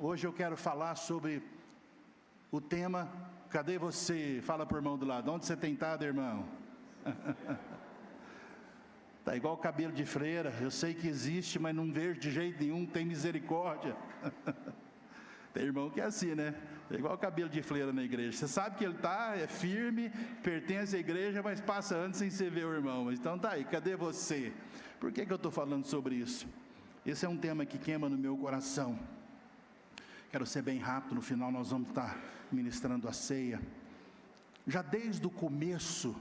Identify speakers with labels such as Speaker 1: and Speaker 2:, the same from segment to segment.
Speaker 1: Hoje eu quero falar sobre o tema, cadê você? Fala para o irmão do lado, onde você tem estado, irmão? Tá igual cabelo de freira, eu sei que existe, mas não vejo de jeito nenhum, tem misericórdia. Tem irmão que é assim, né? É igual cabelo de freira na igreja, você sabe que ele é firme, pertence à igreja, mas passa antes sem você ver o irmão. Mas então tá aí, cadê você? Por que eu estou falando sobre isso? Esse é um tema que queima no meu coração. Quero ser bem rápido, no final nós vamos estar ministrando a ceia. Já desde o começo,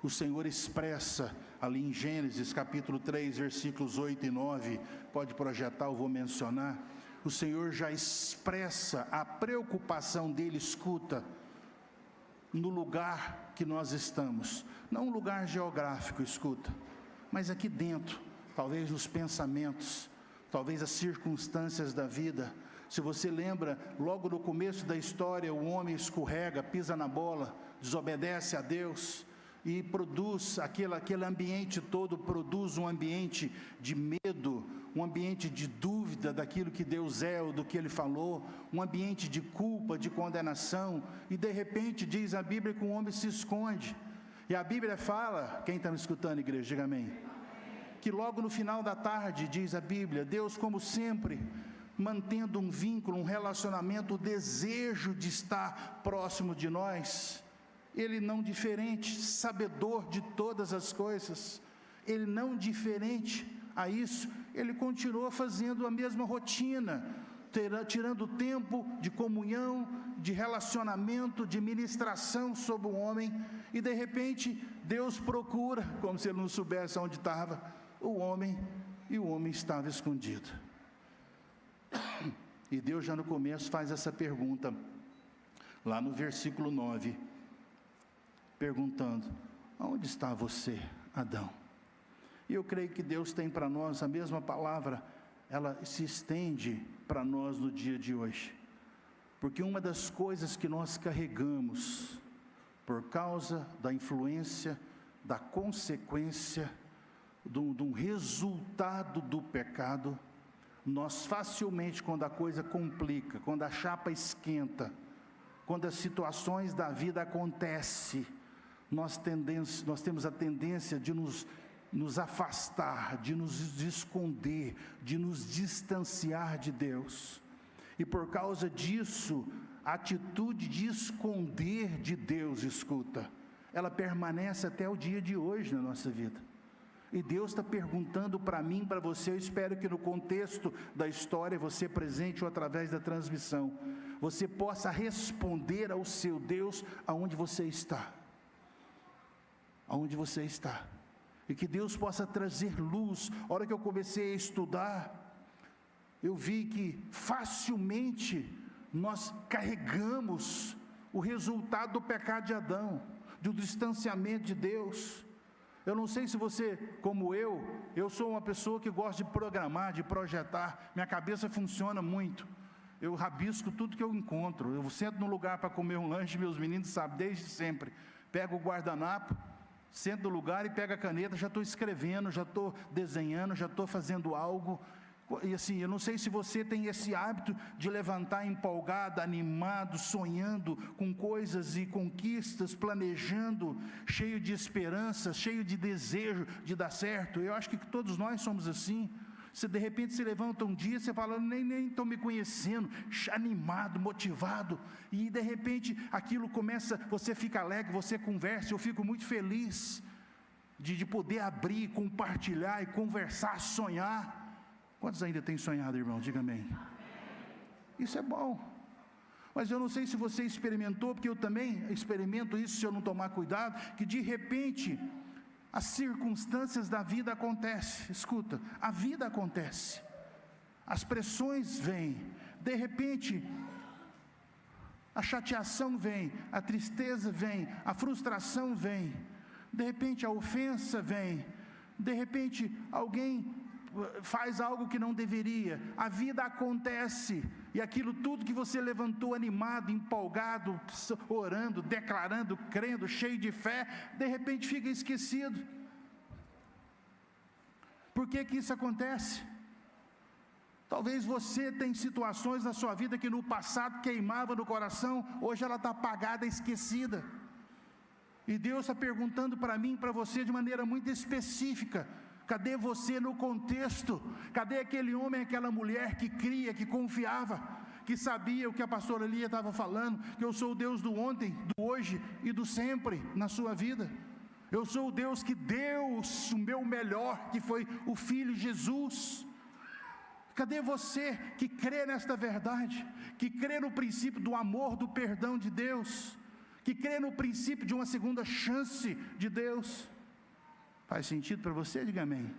Speaker 1: o Senhor expressa ali em Gênesis capítulo 3, versículos 8 e 9, pode projetar, eu vou mencionar. O Senhor já expressa a preocupação dele, escuta, no lugar que nós estamos, não um lugar geográfico, escuta, mas aqui dentro, talvez nos pensamentos, talvez as circunstâncias da vida. Se você lembra, logo no começo da história, o homem escorrega, pisa na bola, desobedece a Deus, e produz aquele ambiente todo, produz um ambiente de medo, um ambiente de dúvida daquilo que Deus é ou do que Ele falou, um ambiente de culpa, de condenação, e de repente diz a Bíblia que o homem se esconde, e a Bíblia fala, quem está me escutando, igreja, diga amém, que logo no final da tarde, diz a Bíblia, Deus como sempre, mantendo um vínculo, um relacionamento, o desejo de estar próximo de nós, Ele não diferente, sabedor de todas as coisas, Ele não diferente a isso, Ele continua fazendo a mesma rotina, tirando tempo de comunhão, de relacionamento, de ministração sobre o homem, e de repente Deus procura, como se Ele não soubesse onde estava o homem, e o homem estava escondido. E Deus já no começo faz essa pergunta, lá no versículo 9, perguntando, aonde está você, Adão? E eu creio que Deus tem para nós a mesma palavra, ela se estende para nós no dia de hoje, porque uma das coisas que nós carregamos, por causa da influência, da consequência, de um resultado do pecado, nós facilmente, quando a coisa complica, quando a chapa esquenta, quando as situações da vida acontecem, nós temos a tendência de nos afastar, de nos esconder, de nos distanciar de Deus, e por causa disso, a atitude de esconder de Deus, escuta, ela permanece até o dia de hoje na nossa vida. E Deus está perguntando para mim, para você, eu espero que no contexto da história, você presente ou através da transmissão, você possa responder ao seu Deus, aonde você está, aonde você está, e que Deus possa trazer luz. A hora que eu comecei a estudar, eu vi que facilmente nós carregamos o resultado do pecado de Adão, do distanciamento de Deus. Eu não sei se você, como eu sou uma pessoa que gosta de programar, de projetar, minha cabeça funciona muito, eu rabisco tudo que eu encontro, eu sento num lugar para comer um lanche, meus meninos sabem, desde sempre, pego o guardanapo, sento no lugar e pego a caneta, já estou escrevendo, já estou desenhando, já estou fazendo algo. E assim, eu não sei se você tem esse hábito de levantar empolgado, animado, sonhando com coisas e conquistas, planejando, cheio de esperança, cheio de desejo de dar certo. Eu acho que todos nós somos assim. Você de repente se levanta um dia, você fala, nem estou me conhecendo, animado, motivado, e de repente aquilo começa, você fica alegre, você conversa, eu fico muito feliz de poder abrir, compartilhar e conversar, sonhar. Quantos ainda têm sonhado, irmão? Diga amém. Isso é bom. Mas eu não sei se você experimentou, porque eu também experimento isso se eu não tomar cuidado, que de repente as circunstâncias da vida acontecem. Escuta, a vida acontece, as pressões vêm, de repente a chateação vem, a tristeza vem, a frustração vem, de repente a ofensa vem, de repente alguém faz algo que não deveria, a vida acontece, e aquilo tudo que você levantou animado, empolgado, orando, declarando, crendo, cheio de fé, de repente fica esquecido. Por que isso acontece? Talvez você tenha situações na sua vida que no passado queimava no coração, hoje ela está apagada, esquecida. E Deus está perguntando para mim e para você de maneira muito específica: cadê você no contexto? Cadê aquele homem, aquela mulher que cria, que confiava, que sabia o que a pastora Lia estava falando, que eu sou o Deus do ontem, do hoje e do sempre na sua vida? Eu sou o Deus que deu o meu melhor, que foi o Filho Jesus. Cadê você que crê nesta verdade, que crê no princípio do amor, do perdão de Deus, que crê no princípio de uma segunda chance de Deus? Faz sentido para você? Diga amém.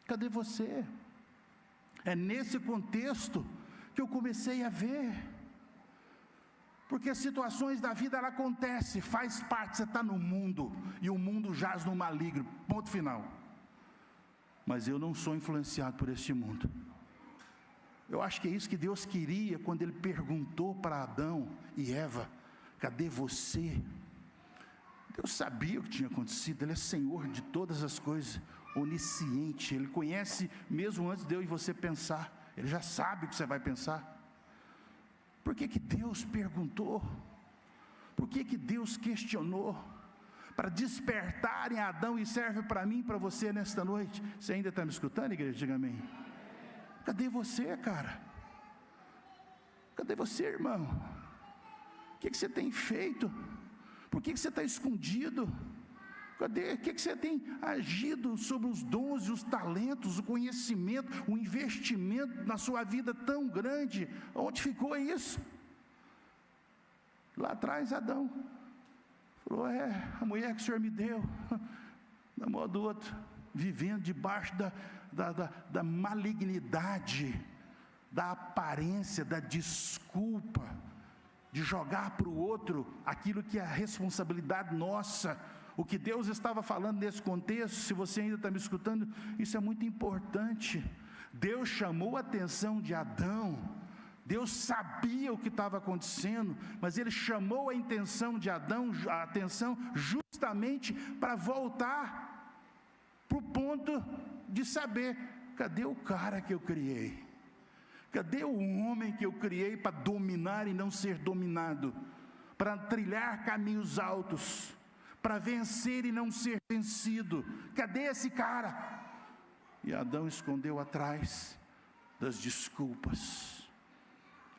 Speaker 1: Cadê você? É nesse contexto que eu comecei a ver, porque as situações da vida ela acontece, faz parte, você está no mundo, e o mundo jaz no maligno, ponto final. Mas eu não sou influenciado por este mundo. Eu acho que é isso que Deus queria quando Ele perguntou para Adão e Eva: cadê você? Deus sabia o que tinha acontecido. Ele é Senhor de todas as coisas, onisciente. Ele conhece mesmo antes de eu e você pensar. Ele já sabe o que você vai pensar. Por que Deus perguntou? Por que Deus questionou? Para despertar em Adão, e serve para mim e para você nesta noite. Você ainda está me escutando, igreja? Diga amém. Cadê você, cara? Cadê você, irmão? O que você tem feito? Por que você está escondido? Cadê? O que você tem agido sobre os dons e os talentos, o conhecimento, o investimento na sua vida tão grande? Onde ficou isso? Lá atrás, Adão falou: a mulher que o Senhor me deu, da mão do outro, vivendo debaixo da malignidade, da aparência, da desculpa, de jogar para o outro aquilo que é a responsabilidade nossa. O que Deus estava falando nesse contexto, se você ainda está me escutando, isso é muito importante. Deus chamou a atenção de Adão. Deus sabia o que estava acontecendo, mas Ele chamou a atenção de Adão, justamente para voltar para o ponto de saber: cadê o cara que eu criei? Cadê o homem que eu criei para dominar e não ser dominado? Para trilhar caminhos altos, para vencer e não ser vencido? Cadê esse cara? E Adão escondeu atrás das desculpas.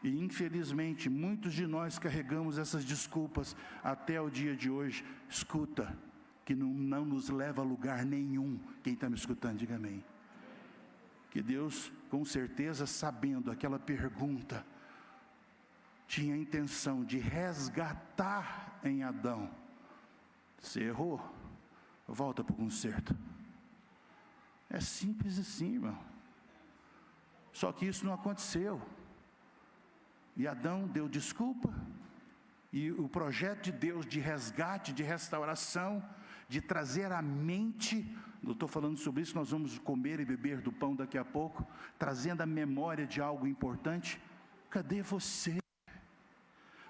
Speaker 1: E infelizmente muitos de nós carregamos essas desculpas até o dia de hoje. Escuta, que não nos leva a lugar nenhum. Quem está me escutando, diga amém. Que Deus, com certeza, sabendo aquela pergunta, tinha a intenção de resgatar em Adão. Você errou, volta para o conserto. É simples assim, irmão. Só que isso não aconteceu. E Adão deu desculpa, e o projeto de Deus de resgate, de restauração, de trazer à mente, eu estou falando sobre isso, nós vamos comer e beber do pão daqui a pouco, trazendo a memória de algo importante. Cadê você?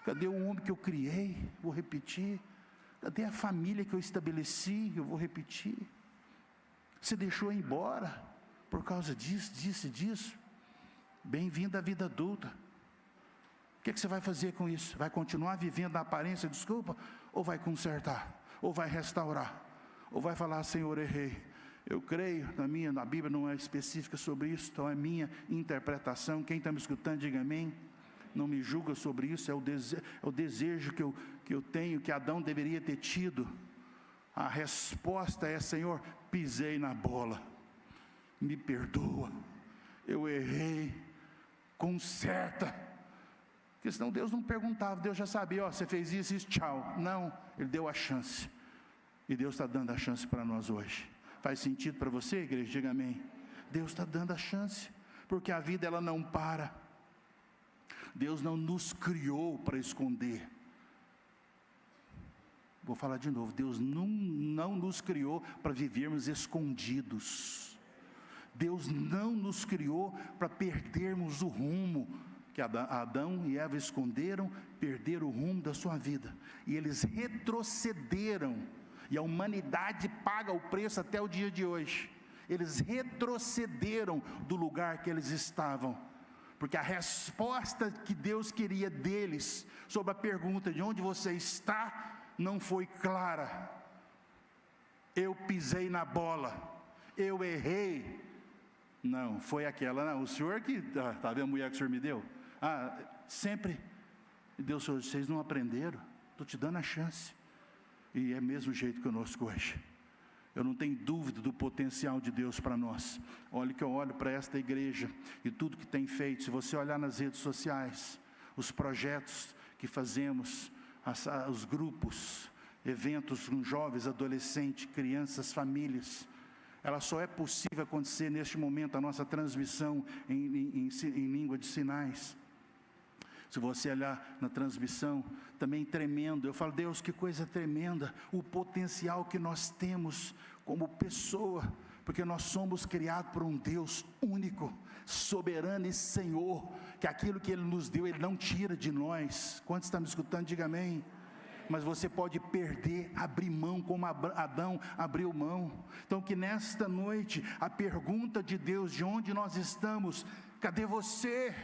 Speaker 1: Cadê o homem que eu criei? Vou repetir. Cadê a família que eu estabeleci? Eu vou repetir. Você deixou ir embora por causa disso e disso? Bem-vindo à vida adulta. O que você vai fazer com isso? Vai continuar vivendo na aparência, desculpa? Ou vai consertar? Ou vai restaurar? Ou vai falar: Senhor, errei. Eu creio, na Bíblia não é específica sobre isso, então é minha interpretação. Quem está me escutando, diga amém. Não me julga sobre isso, é o desejo que eu tenho, que Adão deveria ter tido. A resposta é: Senhor, pisei na bola, me perdoa, eu errei, conserta. Porque senão Deus não perguntava, Deus já sabia: você fez isso, tchau. Não, Ele deu a chance. E Deus está dando a chance para nós hoje. Faz sentido para você, igreja? Diga amém. Deus está dando a chance, porque a vida ela não para. Deus não nos criou para esconder. Vou falar de novo: Deus não nos criou para vivermos escondidos. Deus não nos criou para perdermos o rumo. Que Adão e Eva esconderam, perderam o rumo da sua vida, e eles retrocederam, e a humanidade paga o preço até o dia de hoje. eles retrocederam do lugar que eles estavam, porque a resposta que Deus queria deles, sobre a pergunta de onde você está, não foi clara. Eu pisei na bola, eu errei. Não, foi aquela, não, o senhor que, está vendo a mulher que o senhor me deu? Sempre, Deus, vocês não aprenderam, estou te dando a chance. E é mesmo jeito conosco hoje. Eu não tenho dúvida do potencial de Deus para nós. Olha que eu olho para esta igreja e tudo que tem feito. Se você olhar nas redes sociais, os projetos que fazemos, os grupos, eventos com jovens, adolescentes, crianças, famílias, ela só é possível acontecer neste momento, a nossa transmissão em língua de sinais. Se você olhar na transmissão, também tremendo, eu falo, Deus, que coisa tremenda, o potencial que nós temos como pessoa, porque nós somos criados por um Deus único, soberano e Senhor, que aquilo que Ele nos deu, Ele não tira de nós. Quantos estão me escutando? Diga amém. Mas você pode perder, abrir mão, como Adão abriu mão. Então que nesta noite, a pergunta de Deus, de onde nós estamos, cadê você?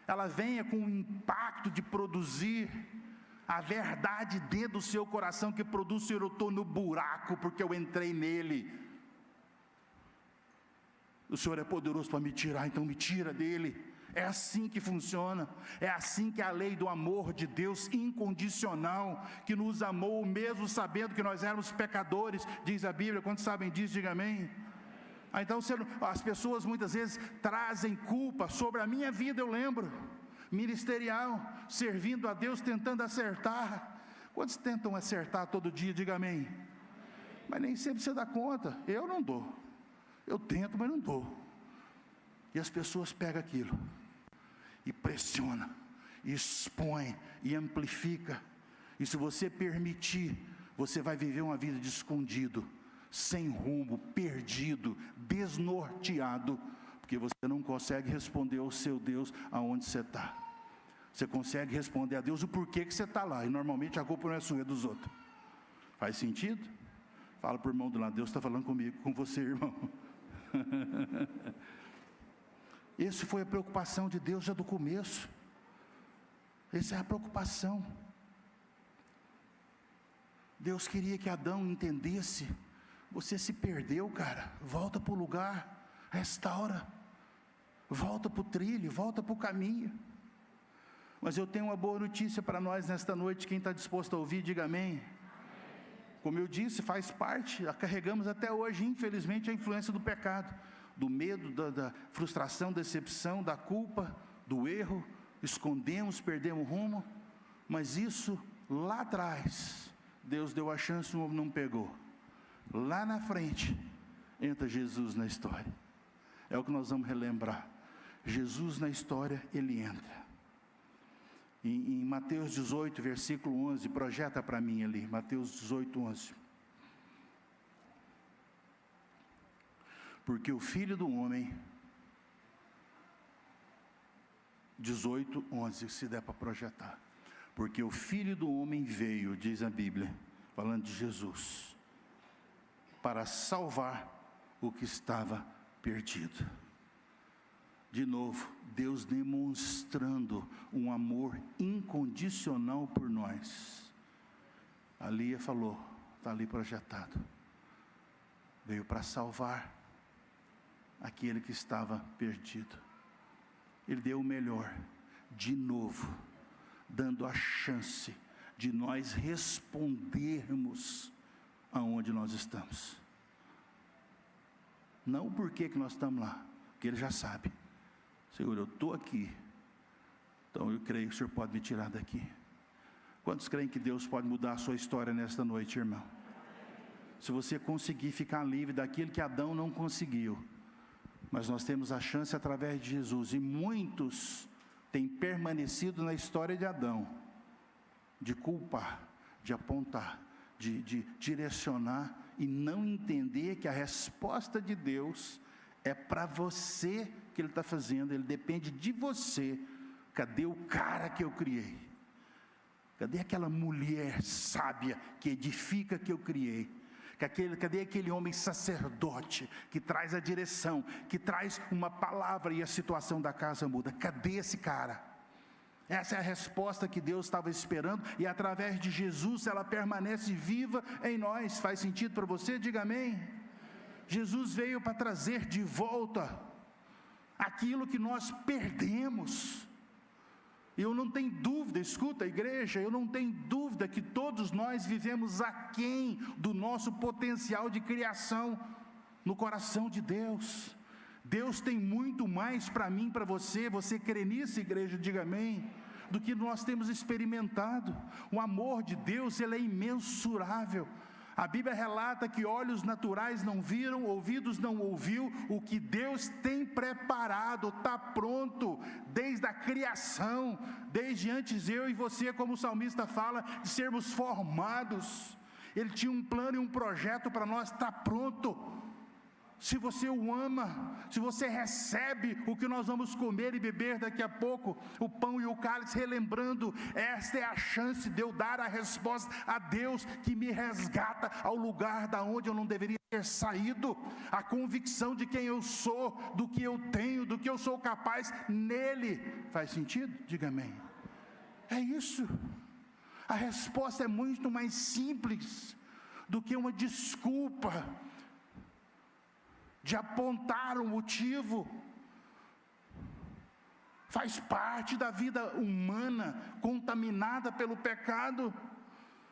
Speaker 1: Ela venha com o impacto de produzir a verdade dentro do seu coração, que produz, Senhor, eu estou no buraco, porque eu entrei nele. O Senhor é poderoso para me tirar, então me tira dele. É assim que funciona, é assim que é a lei do amor de Deus incondicional, que nos amou mesmo sabendo que nós éramos pecadores, diz a Bíblia. Quantos sabem disso, diga amém. Então as pessoas muitas vezes trazem culpa sobre a minha vida, eu lembro, ministerial, servindo a Deus, tentando acertar. Quantos tentam acertar todo dia, diga amém. Mas nem sempre você dá conta. Eu não dou, eu tento, mas não dou. E as pessoas pegam aquilo e pressiona, e expõe, e amplifica. E se você permitir, você vai viver uma vida de escondido, sem rumo, perdido, desnorteado, porque você não consegue responder ao seu Deus aonde você está. Você consegue responder a Deus o porquê que você está lá, e normalmente a culpa não é sua, é dos outros. Faz sentido? Fala para o irmão do lado, Deus está falando comigo, com você, irmão. Essa foi a preocupação de Deus já do começo. Essa é a preocupação. Deus queria que Adão entendesse: você se perdeu, cara, volta para o lugar, restaura, volta para o trilho, volta para o caminho. Mas eu tenho uma boa notícia para nós nesta noite. Quem está disposto a ouvir, diga amém. Como eu disse, faz parte, carregamos até hoje, infelizmente, a influência do pecado, do medo, da frustração, decepção, da culpa, do erro. Escondemos, perdemos o rumo. Mas isso lá atrás, Deus deu a chance, o homem não pegou. Lá na frente, entra Jesus na história. É o que nós vamos relembrar. Jesus na história, Ele entra. Em Mateus 18, versículo 11, projeta para mim ali, Mateus 18, 11. Porque o Filho do Homem, 18, 11, se der para projetar. Porque o Filho do Homem veio, diz a Bíblia, falando de Jesus, para salvar o que estava perdido. De novo, Deus demonstrando um amor incondicional por nós. A Lia falou, está ali projetado. Veio para salvar aquele que estava perdido. Ele deu o melhor, de novo, dando a chance de nós respondermos aonde nós estamos. Não o porquê que nós estamos lá, porque Ele já sabe. Senhor, eu estou aqui, então eu creio que o Senhor pode me tirar daqui. Quantos creem que Deus pode mudar a sua história nesta noite, irmão? Se você conseguir ficar livre daquilo que Adão não conseguiu, mas nós temos a chance através de Jesus, e muitos têm permanecido na história de Adão, de culpar, de apontar, de direcionar, e não entender que a resposta de Deus é para você que Ele está fazendo, Ele depende de você. Cadê o cara que eu criei? Cadê aquela mulher sábia que edifica que eu criei? Cadê aquele homem sacerdote que traz a direção, que traz uma palavra e a situação da casa muda? Cadê esse cara? Essa é a resposta que Deus estava esperando, e através de Jesus ela permanece viva em nós. Faz sentido para você? Diga amém. Jesus veio para trazer de volta aquilo que nós perdemos. Eu não tenho dúvida, escuta igreja, eu não tenho dúvida que todos nós vivemos aquém do nosso potencial de criação no coração de Deus. Deus tem muito mais para mim, para você. Você crê nisso, igreja? Diga amém. Do que nós temos experimentado. O amor de Deus, ele é imensurável. A Bíblia relata que olhos naturais não viram, ouvidos não ouviu, o que Deus tem preparado, está pronto, desde a criação, desde antes eu e você, como o salmista fala, de sermos formados. Ele tinha um plano e um projeto para nós, está pronto. Se você o ama, se você recebe o que nós vamos comer e beber daqui a pouco, o pão e o cálice, relembrando, esta é a chance de eu dar a resposta a Deus, que me resgata ao lugar da onde eu não deveria ter saído, a convicção de quem eu sou, do que eu tenho, do que eu sou capaz nele. Faz sentido? Diga amém. É isso. A resposta é muito mais simples do que uma desculpa de apontar um motivo. Faz parte da vida humana, contaminada pelo pecado.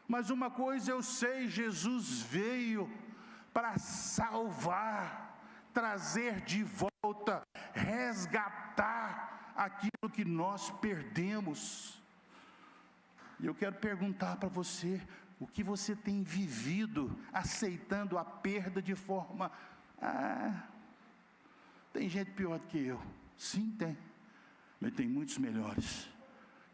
Speaker 1: Mas uma coisa eu sei: Jesus veio para salvar, trazer de volta, resgatar aquilo que nós perdemos. E eu quero perguntar para você: o que você tem vivido aceitando a perda de forma... tem gente pior do que eu. Sim, tem. Mas tem muitos melhores,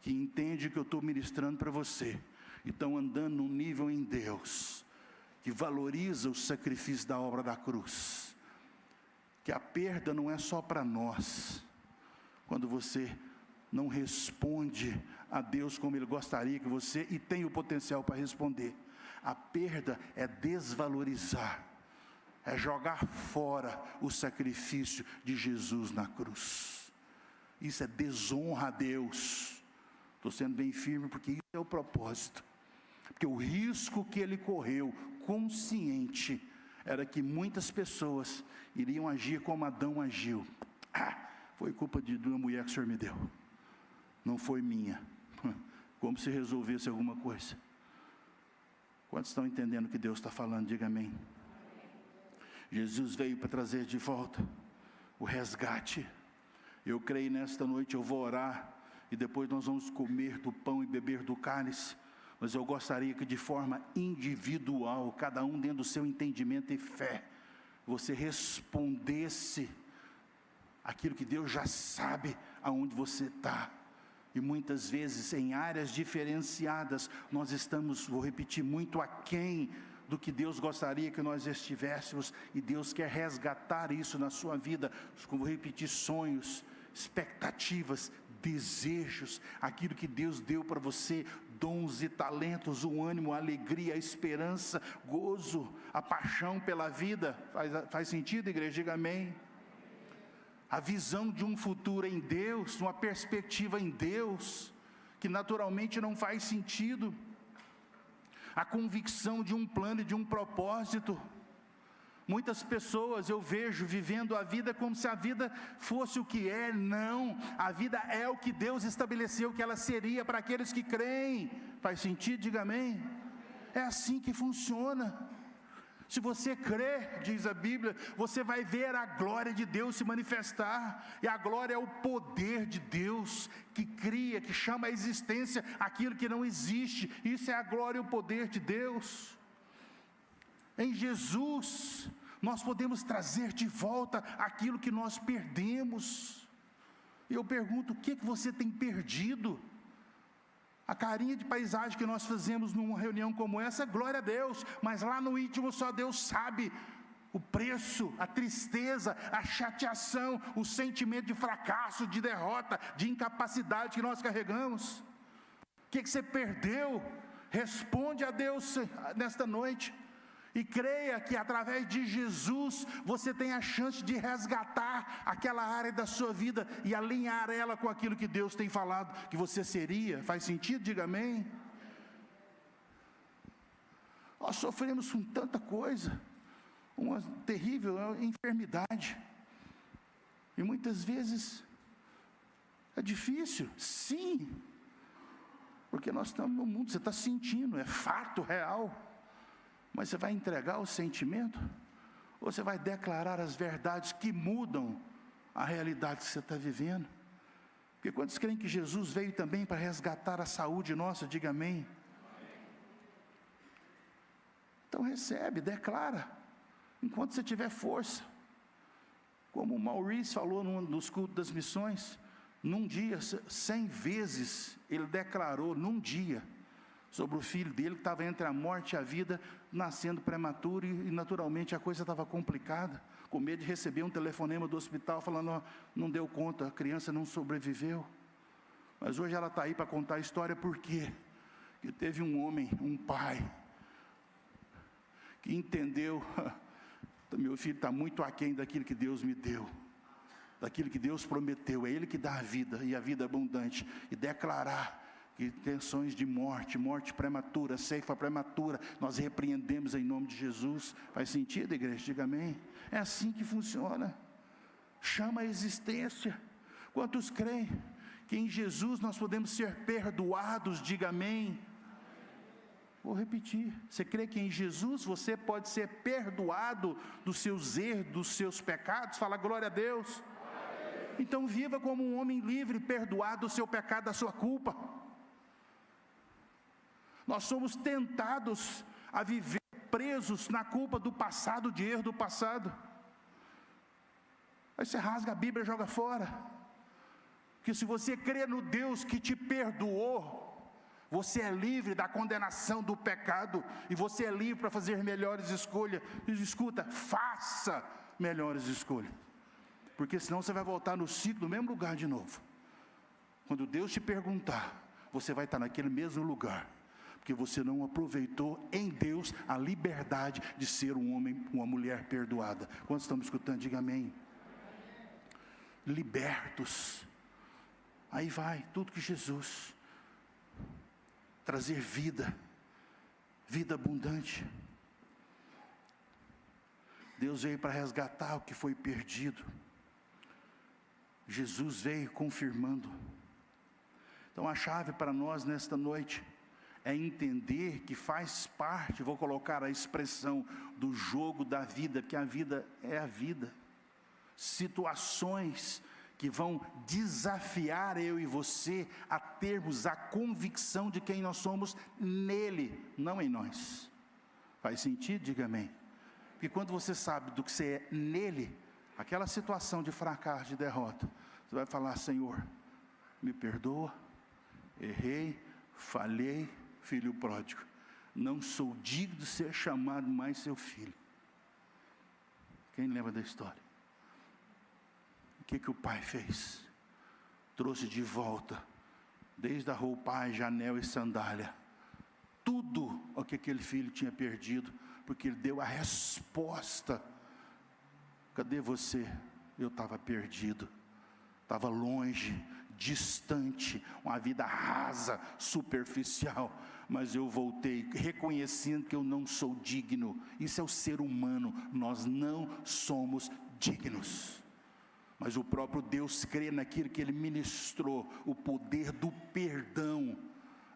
Speaker 1: que entendem que eu estou ministrando para você, e estão andando num nível em Deus, que valoriza o sacrifício da obra da cruz. Que a perda não é só para nós. Quando você não responde a Deus como Ele gostaria que você, e tem o potencial para responder, a perda é desvalorizar, é jogar fora o sacrifício de Jesus na cruz. Isso é desonra a Deus. Estou sendo bem firme, porque isso é o propósito. Porque o risco que ele correu, consciente, era que muitas pessoas iriam agir como Adão agiu. Foi culpa de uma mulher que o Senhor me deu, não foi minha. Como se resolvesse alguma coisa. Quantos estão entendendo o que Deus está falando? Diga amém. Jesus veio para trazer de volta o resgate. Eu creio nesta noite, eu vou orar, e depois nós vamos comer do pão e beber do cálice. Mas eu gostaria que de forma individual, cada um dentro do seu entendimento e fé, você respondesse aquilo que Deus já sabe aonde você está. E muitas vezes em áreas diferenciadas, nós estamos, vou repetir, muito aquém do que Deus gostaria que nós estivéssemos, e Deus quer resgatar isso na sua vida. Como repetir, sonhos, expectativas, desejos, aquilo que Deus deu para você, dons e talentos, o ânimo, a alegria, a esperança, gozo, a paixão pela vida. Faz sentido, igreja? Diga amém. A visão de um futuro em Deus, uma perspectiva em Deus, que naturalmente não faz sentido. A convicção de um plano e de um propósito. Muitas pessoas eu vejo vivendo a vida como se a vida fosse o que é. Não, a vida é o que Deus estabeleceu que ela seria para aqueles que creem. Faz sentido? Diga amém. É assim que funciona. Se você crer, diz a Bíblia, você vai ver a glória de Deus se manifestar. E a glória é o poder de Deus que cria, que chama à existência aquilo que não existe. Isso é a glória e o poder de Deus. Em Jesus nós podemos trazer de volta aquilo que nós perdemos. E eu pergunto: o que você tem perdido? A carinha de paisagem que nós fazemos numa reunião como essa, glória a Deus, mas lá no íntimo só Deus sabe o preço, a tristeza, a chateação, o sentimento de fracasso, de derrota, de incapacidade que nós carregamos. O que você perdeu? Responde a Deus nesta noite. E creia que através de Jesus você tem a chance de resgatar aquela área da sua vida e alinhar ela com aquilo que Deus tem falado que você seria. Faz sentido? Diga amém. Nós sofremos com tanta coisa, uma terrível enfermidade, e muitas vezes é difícil, sim, porque nós estamos no mundo, você está sentindo, é fato real. Mas você vai entregar o sentimento? Ou você vai declarar as verdades que mudam a realidade que você está vivendo? Porque quantos creem que Jesus veio também para resgatar a saúde nossa? Diga amém. Então recebe, declara, enquanto você tiver força. Como o Maurício falou nos cultos das missões, num dia, 100 vezes, ele declarou, num dia, sobre o filho dele que estava entre a morte e a vida, nascendo prematuro, e naturalmente a coisa estava complicada, com medo de receber um telefonema do hospital falando, não deu conta, a criança não sobreviveu. Mas hoje ela está aí para contar a história. Por quê? Que teve um homem, um pai, que entendeu, meu filho está muito aquém daquilo que Deus me deu, daquilo que Deus prometeu, é Ele que dá a vida, e a vida abundante, e declarar que intenções de morte, morte prematura, ceifa prematura, nós repreendemos em nome de Jesus. Faz sentido, igreja? Diga amém. É assim que funciona. Chama a existência. Quantos creem que em Jesus nós podemos ser perdoados? Diga amém. Vou repetir, você crê que em Jesus você pode ser perdoado dos seus erros, dos seus pecados? Fala glória a Deus. Então viva como um homem livre, perdoado do seu pecado, da sua culpa. Nós somos tentados a viver presos na culpa do passado, de erro do passado. Aí você rasga a Bíblia e joga fora. Porque se você crê no Deus que te perdoou, você é livre da condenação do pecado, e você é livre para fazer melhores escolhas. E escuta, faça melhores escolhas, porque senão você vai voltar no ciclo, no mesmo lugar de novo. Quando Deus te perguntar, você vai estar naquele mesmo lugar, porque você não aproveitou em Deus a liberdade de ser um homem, uma mulher perdoada. Quantos estão me escutando? Diga amém. Libertos. Aí vai, tudo que Jesus trazer vida, vida abundante. Deus veio para resgatar o que foi perdido. Jesus veio confirmando. Então a chave para nós nesta noite é entender que faz parte, vou colocar a expressão, do jogo da vida, que a vida é a vida. Situações que vão desafiar eu e você a termos a convicção de quem nós somos nele, não em nós. Faz sentido? Diga amém. Porque quando você sabe do que você é nele, aquela situação de fracasso, de derrota, você vai falar: Senhor, me perdoa, errei, falhei, filho pródigo, não sou digno de ser chamado mais seu filho. Quem lembra da história? O que o pai fez? Trouxe de volta, desde a roupagem, anel e sandália, tudo o que aquele filho tinha perdido, porque ele deu a resposta. Cadê você? Eu estava perdido, estava longe, distante, uma vida rasa, superficial, mas eu voltei reconhecendo que eu não sou digno. Isso é o ser humano, nós não somos dignos, mas o próprio Deus crê naquilo que Ele ministrou, o poder do perdão,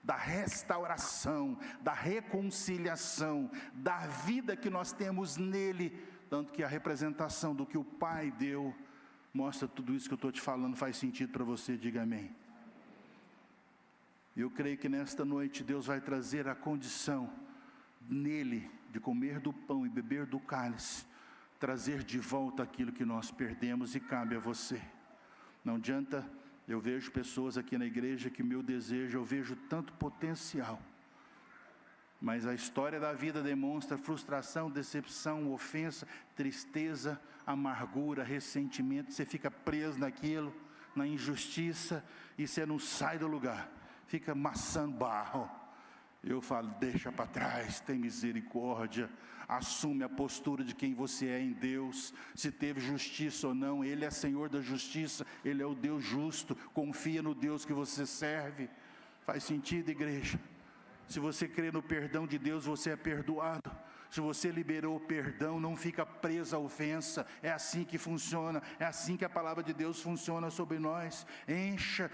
Speaker 1: da restauração, da reconciliação, da vida que nós temos nele, tanto que a representação do que o Pai deu, mostra tudo isso que eu estou te falando. Faz sentido para você? Diga amém. Eu creio que nesta noite Deus vai trazer a condição nele, de comer do pão e beber do cálice, trazer de volta aquilo que nós perdemos, e cabe a você. Não adianta, eu vejo pessoas aqui na igreja que meu desejo, eu vejo tanto potencial, mas a história da vida demonstra frustração, decepção, ofensa, tristeza, amargura, ressentimento. Você fica preso naquilo, na injustiça, e você não sai do lugar, fica maçando barro. Eu falo, deixa para trás, tem misericórdia, assume a postura de quem você é em Deus, se teve justiça ou não, Ele é Senhor da justiça, Ele é o Deus justo, confia no Deus que você serve. Faz sentido, igreja? Se você crê no perdão de Deus, você é perdoado. Se você liberou o perdão, não fica preso à ofensa. É assim que funciona, é assim que a palavra de Deus funciona sobre nós. Encha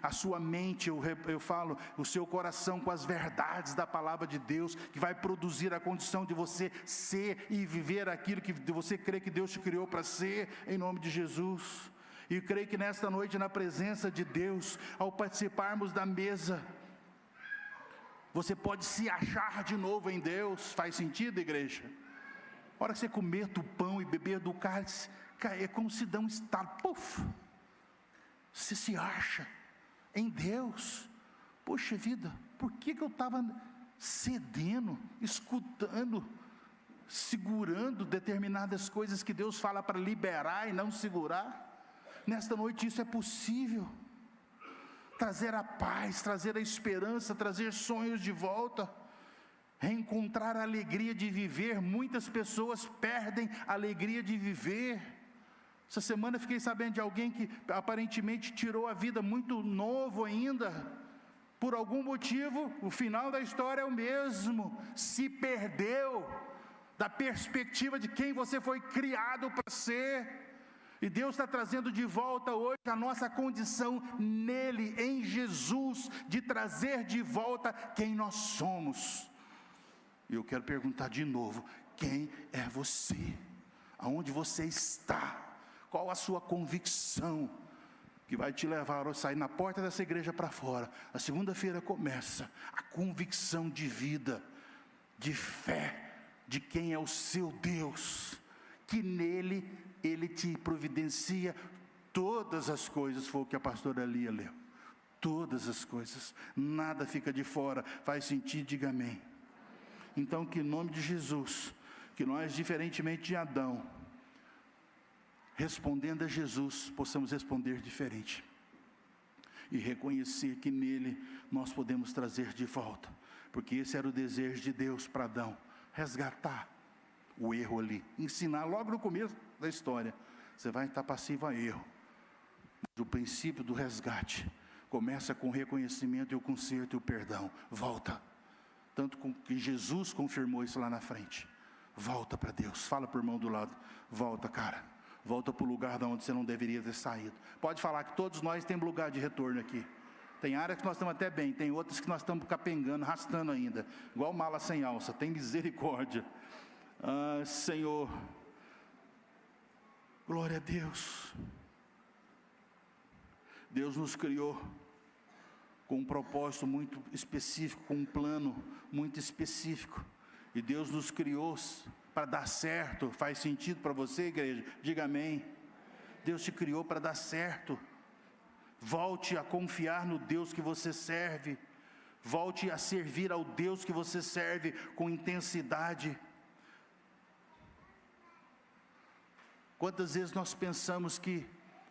Speaker 1: a sua mente, eu falo, o seu coração com as verdades da palavra de Deus, que vai produzir a condição de você ser e viver aquilo que você crê que Deus te criou para ser, em nome de Jesus. E creio que nesta noite, na presença de Deus, ao participarmos da mesa, você pode se achar de novo em Deus. Faz sentido, igreja? A hora que você comer do pão e beber do cálice, é como se dá um estalo, puf, você se acha em Deus. Poxa vida, por que eu estava cedendo, escutando, segurando determinadas coisas que Deus fala para liberar e não segurar? Nesta noite isso é possível. Trazer a paz, trazer a esperança, trazer sonhos de volta, reencontrar a alegria de viver. Muitas pessoas perdem a alegria de viver. Essa semana fiquei sabendo de alguém que aparentemente tirou a vida muito novo ainda. Por algum motivo, o final da história é o mesmo. Se perdeu da perspectiva de quem você foi criado para ser. E Deus está trazendo de volta hoje a nossa condição nele, em Jesus, de trazer de volta quem nós somos. E eu quero perguntar de novo, quem é você? Aonde você está? Qual a sua convicção que vai te levar a sair na porta dessa igreja para fora? A segunda-feira começa a convicção de vida, de fé, de quem é o seu Deus, que nele Ele te providencia todas as coisas. Foi o que a pastora Lia leu. Todas as coisas, nada fica de fora. Faz sentido, diga amém. Então, que em nome de Jesus, que nós, diferentemente de Adão, respondendo a Jesus, possamos responder diferente e reconhecer que nele nós podemos trazer de volta, porque esse era o desejo de Deus para Adão, resgatar o erro ali, ensinar logo no começo da história. Você vai estar passivo a erro, mas o princípio do resgate começa com o reconhecimento e o conserto e o perdão. Volta, tanto que Jesus confirmou isso lá na frente. Volta para Deus. Fala para o irmão do lado, volta, cara, volta para o lugar de onde você não deveria ter saído. Pode falar que todos nós temos lugar de retorno aqui. Tem áreas que nós estamos até bem, tem outras que nós estamos capengando, arrastando ainda, igual mala sem alça. Tem misericórdia. Senhor, glória a Deus. Deus nos criou com um propósito muito específico, com um plano muito específico, e Deus nos criou para dar certo. Faz sentido para você, igreja? Diga amém. Deus te criou para dar certo. Volte a confiar no Deus que você serve, volte a servir ao Deus que você serve com intensidade. Quantas vezes nós pensamos que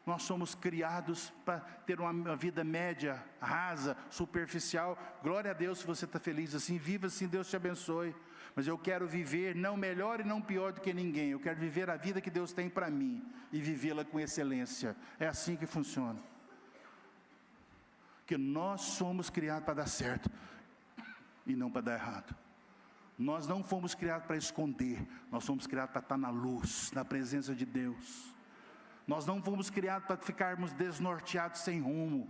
Speaker 1: nós somos criados para ter uma vida média, rasa, superficial? Glória a Deus se você está feliz assim, viva assim, Deus te abençoe. Mas eu quero viver não melhor e não pior do que ninguém. Eu quero viver a vida que Deus tem para mim e vivê-la com excelência. É assim que funciona. Porque nós somos criados para dar certo e não para dar errado. Nós não fomos criados para esconder, nós fomos criados para estar na luz, na presença de Deus. Nós não fomos criados para ficarmos desnorteados sem rumo.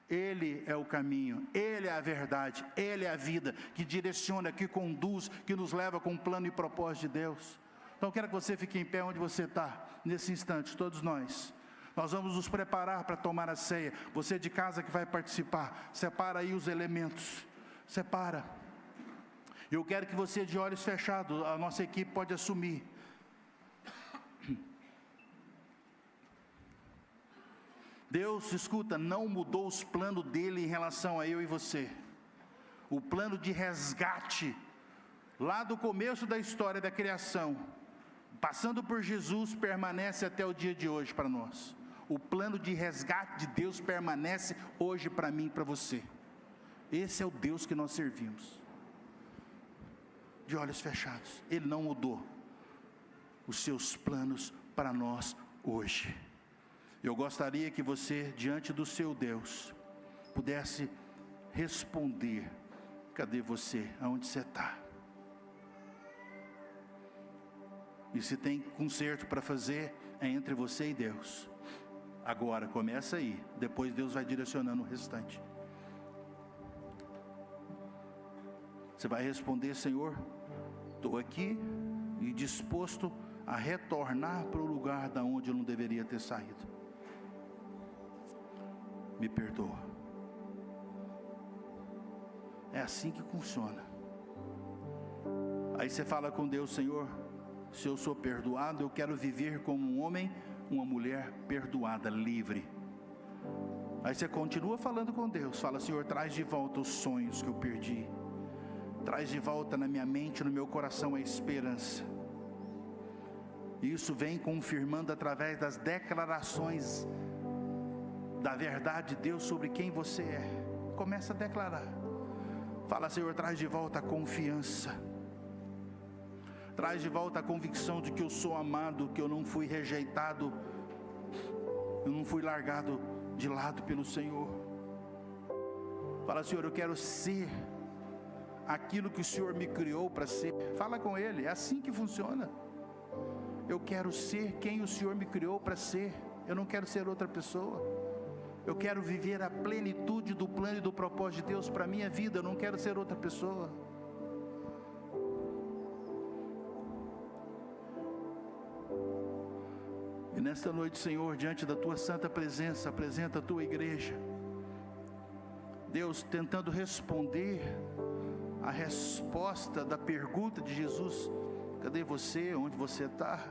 Speaker 1: Ele é o caminho, Ele é a verdade, Ele é a vida, que direciona, que conduz, que nos leva com o plano e propósito de Deus. Então eu quero que você fique em pé onde você está, nesse instante, todos nós. Nós vamos nos preparar para tomar a ceia. Você de casa que vai participar, separa aí os elementos, separa. Eu quero que você de olhos fechados, a nossa equipe pode assumir. Deus, escuta, não mudou os planos dele em relação a eu e você. O plano de resgate, lá do começo da história da criação, passando por Jesus, permanece até o dia de hoje para nós. O plano de resgate de Deus permanece hoje para mim e para você. Esse é o Deus que nós servimos. de olhos fechados. Ele não mudou os seus planos para nós hoje. Eu gostaria que você, diante do seu Deus, pudesse responder: cadê você? Aonde você está? E se tem conserto para fazer, é entre você e Deus. Agora, começa aí, depois Deus vai direcionando o restante. Você vai responder: Senhor, estou aqui e disposto a retornar para o lugar da onde eu não deveria ter saído. Me perdoa. É assim que funciona. Aí você fala com Deus: Senhor, se eu sou perdoado, eu quero viver como um homem, uma mulher perdoada, livre. Aí você continua falando com Deus, fala: Senhor, traz de volta os sonhos que eu perdi, traz de volta na minha mente, no meu coração, a esperança. E isso vem confirmando através das declarações da verdade de Deus sobre quem você é. Começa a declarar. Fala: Senhor, traz de volta a confiança, traz de volta a convicção de que eu sou amado, que eu não fui rejeitado, eu não fui largado de lado pelo Senhor. Fala: Senhor, eu quero ser aquilo que o Senhor me criou para ser. Fala com Ele, é assim que funciona. Eu quero ser quem o Senhor me criou para ser. Eu não quero ser outra pessoa. Eu quero viver a plenitude do plano e do propósito de Deus para a minha vida. Eu não quero ser outra pessoa. E nesta noite, Senhor, diante da Tua santa presença, apresenta a Tua igreja. Deus, tentando responder a resposta da pergunta de Jesus: cadê você? Onde você está?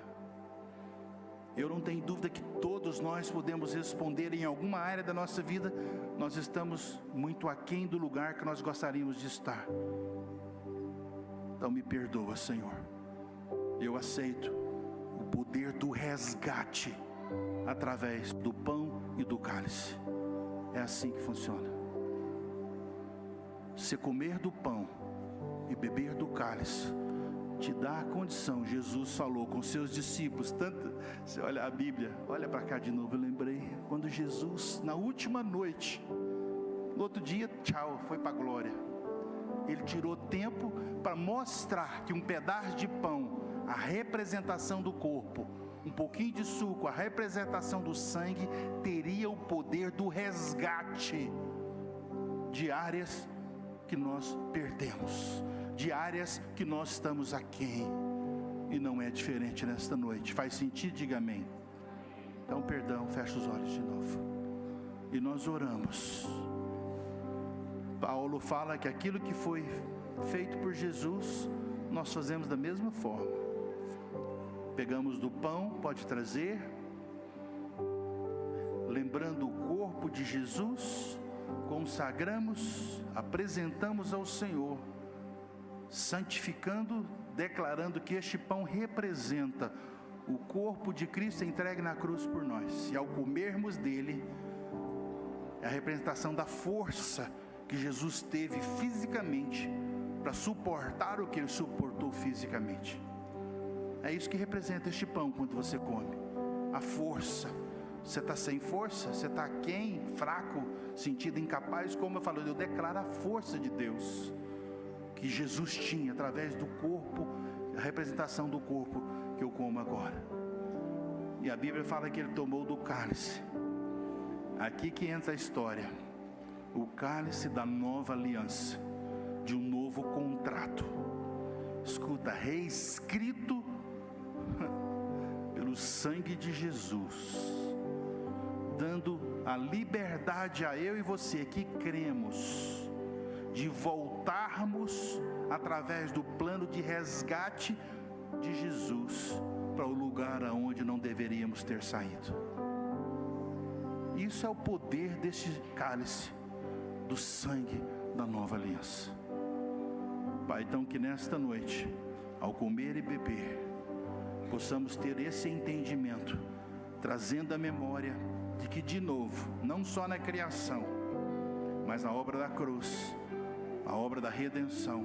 Speaker 1: Eu não tenho dúvida que todos nós podemos responder. Em alguma área da nossa vida nós estamos muito aquém do lugar que nós gostaríamos de estar. Então me perdoa, Senhor. Eu aceito o poder do resgate através do pão e do cálice. É assim que funciona. Se comer do pão e beber do cálice te dá a condição. Jesus falou com seus discípulos, tanto, você olha a Bíblia, olha para cá de novo. Eu lembrei quando Jesus, na última noite, no outro dia, tchau, foi para a glória. Ele tirou tempo para mostrar que um pedaço de pão, a representação do corpo, um pouquinho de suco, a representação do sangue, teria o poder do resgate de áreas que nós perdemos, de áreas que nós estamos aquém. E não é diferente nesta noite. Faz sentido? Diga amém. Então, perdão, fecha os olhos de novo e nós oramos. Paulo fala que aquilo que foi feito por Jesus, nós fazemos da mesma forma. Pegamos do pão, pode trazer, lembrando o corpo de Jesus, consagramos, apresentamos ao Senhor, santificando, declarando que este pão representa o corpo de Cristo entregue na cruz por nós. E ao comermos dele, é a representação da força que Jesus teve fisicamente para suportar o que ele suportou fisicamente. É isso que representa este pão quando você come. A força. Você está sem força? Você está quem? Fraco? Sentido incapaz? Como eu falei, eu declaro a força de Deus que Jesus tinha através do corpo, a representação do corpo que eu como agora. E a Bíblia fala que ele tomou do cálice. Aqui que entra a história. O cálice da nova aliança, de um novo contrato. Escuta, reescrito pelo sangue de Jesus, dando a liberdade a eu e você que cremos, de voltarmos através do plano de resgate de Jesus para o lugar aonde não deveríamos ter saído. Isso é o poder desse cálice, do sangue da nova aliança. Pai, então que nesta noite, ao comer e beber, possamos ter esse entendimento, trazendo a memória de que, de novo, não só na criação, mas na obra da cruz, a obra da redenção,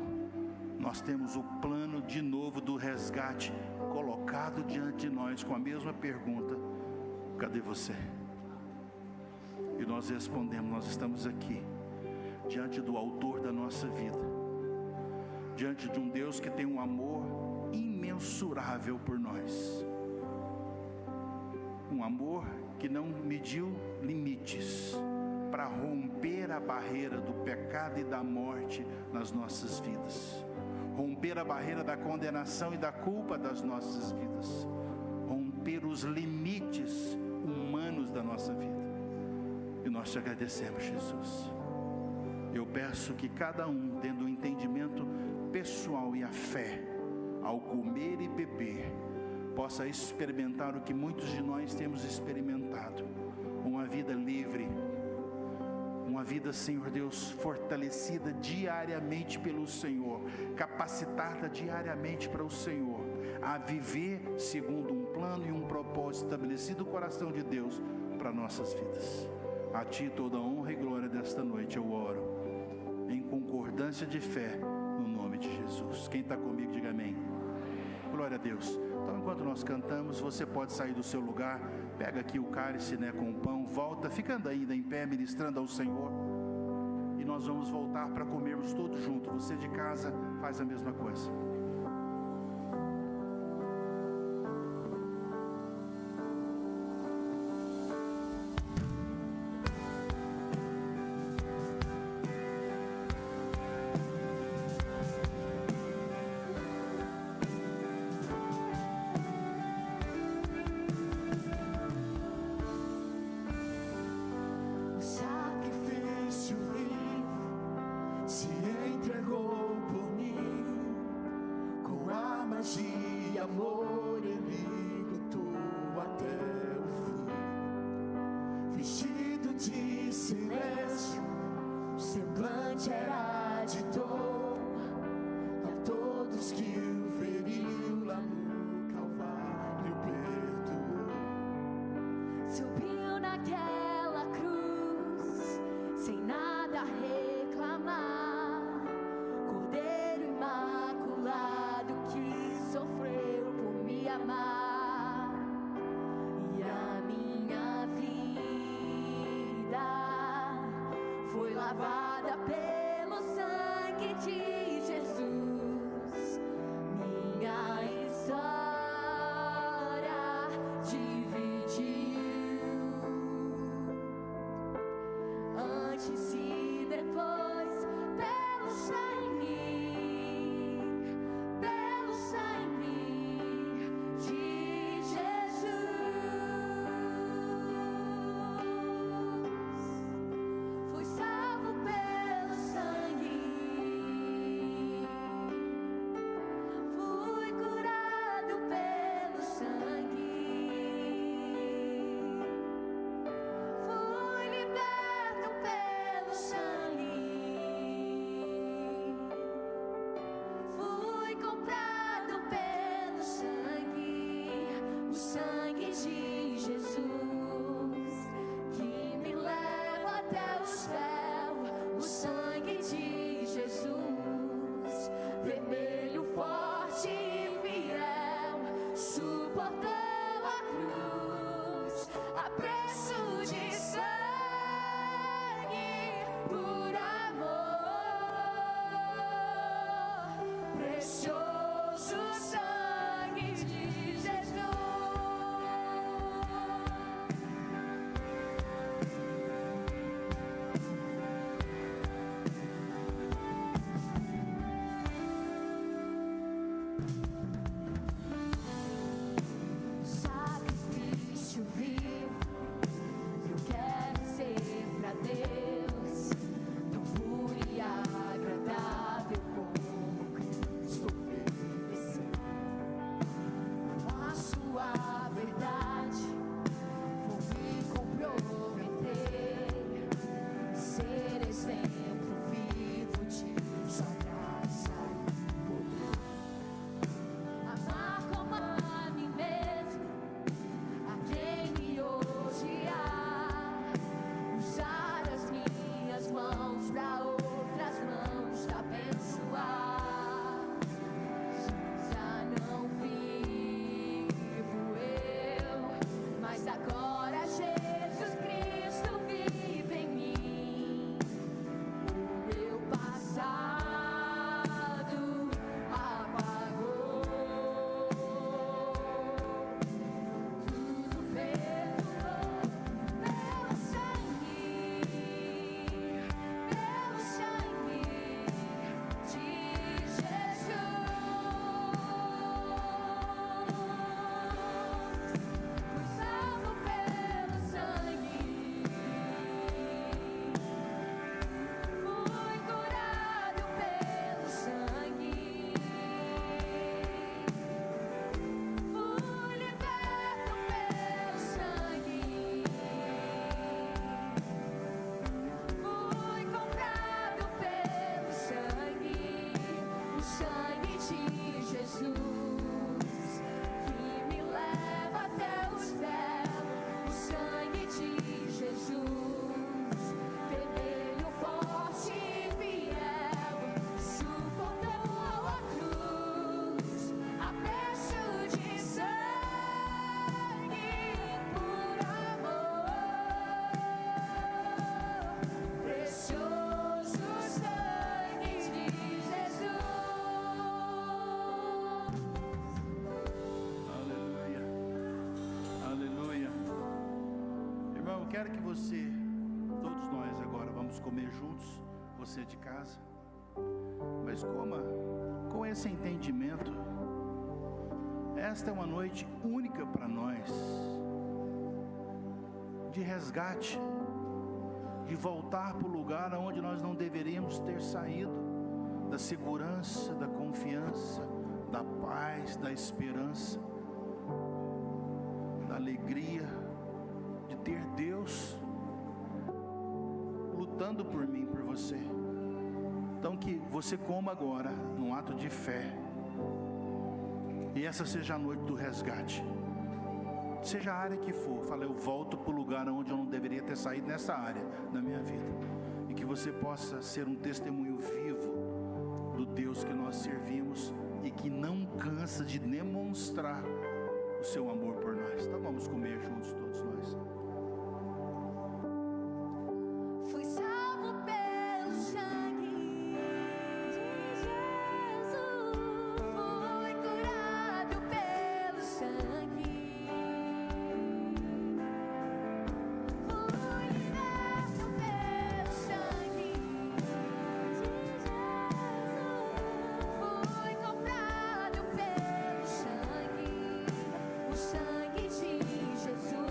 Speaker 1: nós temos o plano de novo do resgate colocado diante de nós com a mesma pergunta: cadê você? E nós respondemos: nós estamos aqui, diante do autor da nossa vida, diante de um Deus que tem um amor imensurável por nós, um amor que não mediu limites para romper a barreira do pecado e da morte nas nossas vidas, romper a barreira da condenação e da culpa das nossas vidas, romper os limites humanos da nossa vida. E nós te agradecemos, Jesus. Eu peço que cada um, tendo o entendimento pessoal e a fé, ao comer e beber, possa experimentar o que muitos de nós temos experimentado: uma vida livre, uma vida, Senhor Deus, fortalecida diariamente pelo Senhor, capacitada diariamente para o Senhor, a viver segundo um plano e um propósito estabelecido no coração de Deus para nossas vidas. A Ti toda a honra e glória desta noite eu oro, em concordância de fé, no nome de Jesus. Quem está comigo, diga amém. Glória a Deus. Então, enquanto nós cantamos, você pode sair do seu lugar, pega aqui o cálice, com o pão, volta, ficando ainda em pé, ministrando ao Senhor, e nós vamos voltar para comermos todos juntos. Você de casa faz a mesma coisa.
Speaker 2: Deus, tão puro e agradável como Cristo fez.
Speaker 1: quero que você, todos nós agora vamos comer juntos, você de casa, mas coma com esse entendimento. Esta é uma noite única para nós, de resgate, de voltar para o lugar onde nós não deveríamos ter saído, da segurança, da confiança, da paz, da esperança, da alegria de ter Deus lutando por mim, por você. Então que você coma agora, num ato de fé, e essa seja a noite do resgate. Seja a área que for, fala, eu volto para o lugar onde eu não deveria ter saído nessa área da minha vida. E que você possa ser um testemunho vivo do Deus que nós servimos e que não cansa de demonstrar o seu amor por nós. Então vamos comer juntos todos nós.
Speaker 2: Fui salvo pelo sangue de Jesus, fui curado pelo sangue, fui liberto pelo sangue de Jesus, fui comprado pelo sangue, o sangue de Jesus.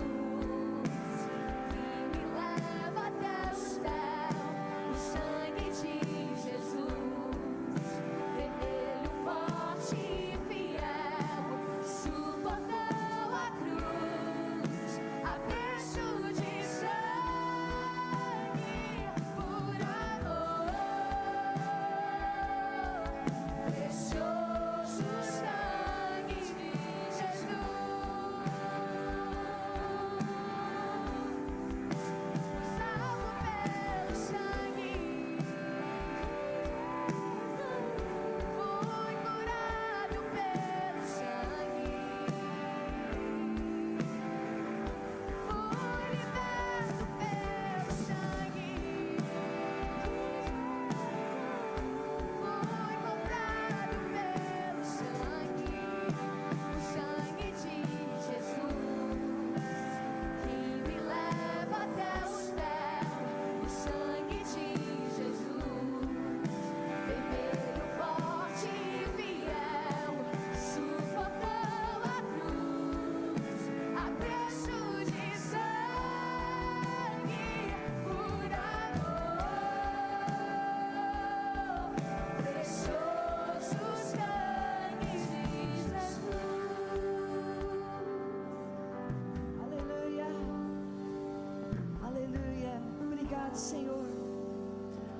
Speaker 3: Senhor,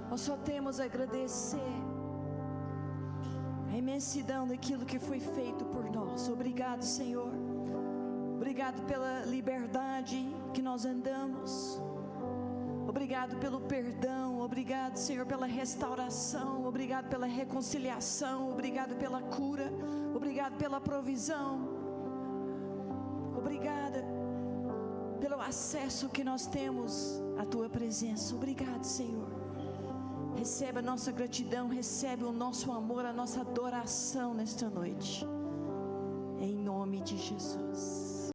Speaker 3: nós só temos a agradecer a imensidão daquilo que foi feito por nós. Obrigado, Senhor. Obrigado pela liberdade que nós andamos. Obrigado pelo perdão. Obrigado, Senhor, pela restauração. Obrigado pela reconciliação. Obrigado pela cura. Obrigado pela provisão. Obrigada pelo acesso que nós temos à Tua presença. Obrigado, Senhor. Recebe a nossa gratidão, recebe o nosso amor, a nossa adoração nesta noite. Em nome de Jesus.